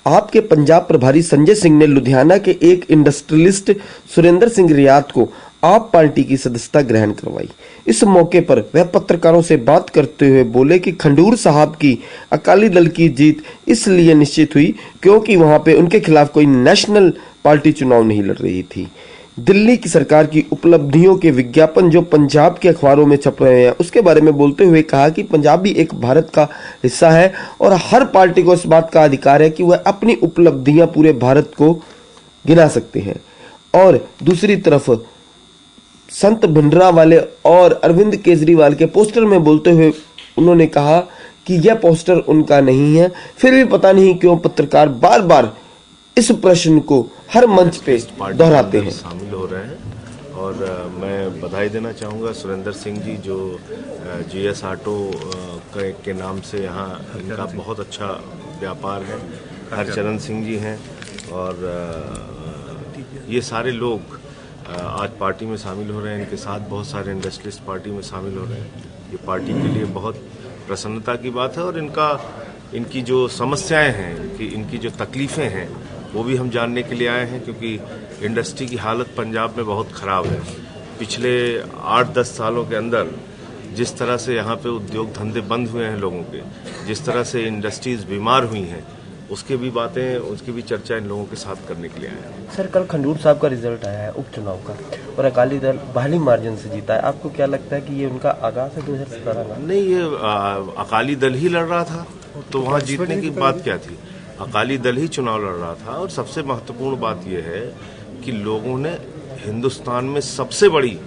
आपके पंजाब प्रभारी संजय सिंह ने लुधियाना के एक इंडस्ट्रियलिस्ट सुरेंद्र सिंह रियात को आप पार्टी की सदस्यता ग्रहण करवाई। इस मौके पर वह पत्रकारों से बात करते हुए बोले कि खंडूर साहब की अकाली दल की जीत इसलिए निश्चित हुई क्योंकि वहां पे उनके खिलाफ कोई नेशनल पार्टी चुनाव नहीं लड़ रही थी। दिल्ली की सरकार की उपलब्धियों के विज्ञापन जो पंजाब के अखबारों में छप रहे हैं उसके बारे में बोलते हुए कहा कि पंजाब भी एक भारत का हिस्सा है और हर पार्टी को इस बात का अधिकार है कि वह अपनी उपलब्धियां पूरे भारत को गिना सकते हैं। और दूसरी तरफ संत भिंडरावाले और अरविंद केजरीवाल के पोस्टर में बोलते हुए उन्होंने कहा कि यह पोस्टर उनका नहीं है। फिर भी पता नहीं क्यों पत्रकार बार बार इस प्रश्न को हर मंच पे दोहराते हैं। शामिल हो रहे हैं और मैं बधाई देना चाहूँगा सुरेंद्र सिंह जी जो जीएस ऑटो के नाम से यहाँ इनका बहुत अच्छा व्यापार है। हरचरण सिंह जी हैं और ये सारे लोग आज पार्टी में शामिल हो रहे हैं। इनके साथ बहुत सारे इंडस्ट्रियलिस्ट पार्टी में शामिल हो रहे हैं। ये पार्टी के लिए बहुत प्रसन्नता की बात है और इनकी जो समस्याएं हैं, इनकी जो तकलीफें हैं वो भी हम जानने के लिए आए हैं क्योंकि इंडस्ट्री की हालत पंजाब में बहुत ख़राब है। पिछले 8-10 सालों के अंदर जिस तरह से यहाँ पे उद्योग धंधे बंद हुए हैं लोगों के, जिस तरह से इंडस्ट्रीज बीमार हुई हैं, उसकी भी चर्चा इन लोगों के साथ करने के लिए आए हैं। सर, कल खंडूर साहब का रिजल्ट आया है उपचुनाव का और अकाली दल भारी मार्जिन से जीता है। आपको क्या लगता है कि ये उनका आगाज है 2017 का? नहीं, ये अकाली दल ही लड़ रहा था तो वहाँ जीतने की बात क्या थी? अकाली दल ही चुनाव लड़ रहा था। और सबसे महत्वपूर्ण बात यह है कि लोगों ने हिंदुस्तान में सबसे बड़ी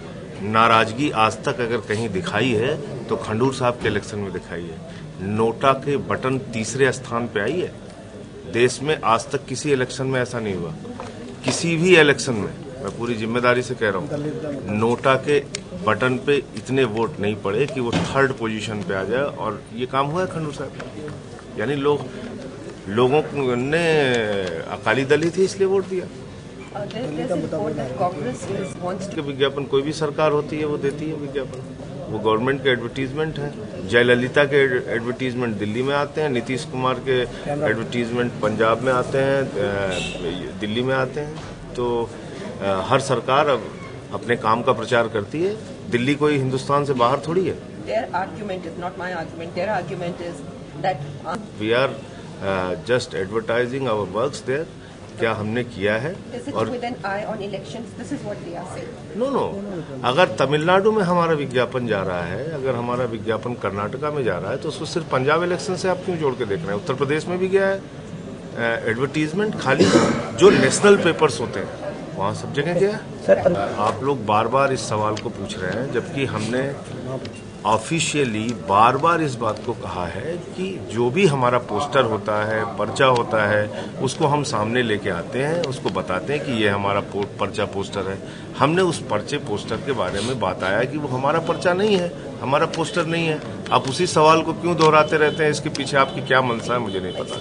नाराजगी आज तक अगर कहीं दिखाई है तो खंडूर साहब के इलेक्शन में दिखाई है। नोटा के बटन तीसरे स्थान पे आई है। देश में आज तक किसी इलेक्शन में ऐसा नहीं हुआ। किसी भी इलेक्शन में, मैं पूरी जिम्मेदारी से कह रहा हूँ, नोटा के बटन पे इतने वोट नहीं पड़े कि वो 3rd पोजीशन पे आ जाए और ये काम हुआ है खंडूर साहब। यानी लोगों ने अकाली दल ही थी इसलिए वोट दिया। विज्ञापन कोई भी सरकार होती है वो देती है विज्ञापन, वो गवर्नमेंट के एडवर्टीजमेंट है। जयललिता के एडवर्टीजमेंट दिल्ली में आते हैं, नीतीश कुमार के एडवर्टीजमेंट पंजाब में आते हैं, दिल्ली में आते हैं। तो हर सरकार अब अपने काम का प्रचार करती है। दिल्ली कोई हिंदुस्तान से बाहर थोड़ी है। We are just advertising our works there. क्या हमने किया है और नो अगर तमिलनाडु में हमारा विज्ञापन जा रहा है, अगर हमारा विज्ञापन कर्नाटका में जा रहा है तो उसको सिर्फ पंजाब इलेक्शन से आप क्यों जोड़ के देख रहे हैं? उत्तर प्रदेश में भी गया है एडवर्टीजमेंट। खाली जो नेशनल पेपर्स होते हैं वहाँ सब जगह गया है। आप लोग बार बार इस सवाल को पूछ रहे हैं जबकि हमने ऑफिशियली बार बार इस बात को कहा है कि जो भी हमारा पोस्टर होता है, पर्चा होता है, उसको हम सामने लेके आते हैं, उसको बताते हैं कि ये हमारा पर्चा पोस्टर है। हमने उस पर्चे पोस्टर के बारे में बताया कि वो हमारा पर्चा नहीं है, हमारा पोस्टर नहीं है। आप उसी सवाल को क्यों दोहराते रहते हैं? इसके पीछे आपकी क्या मंशा है मुझे नहीं पता।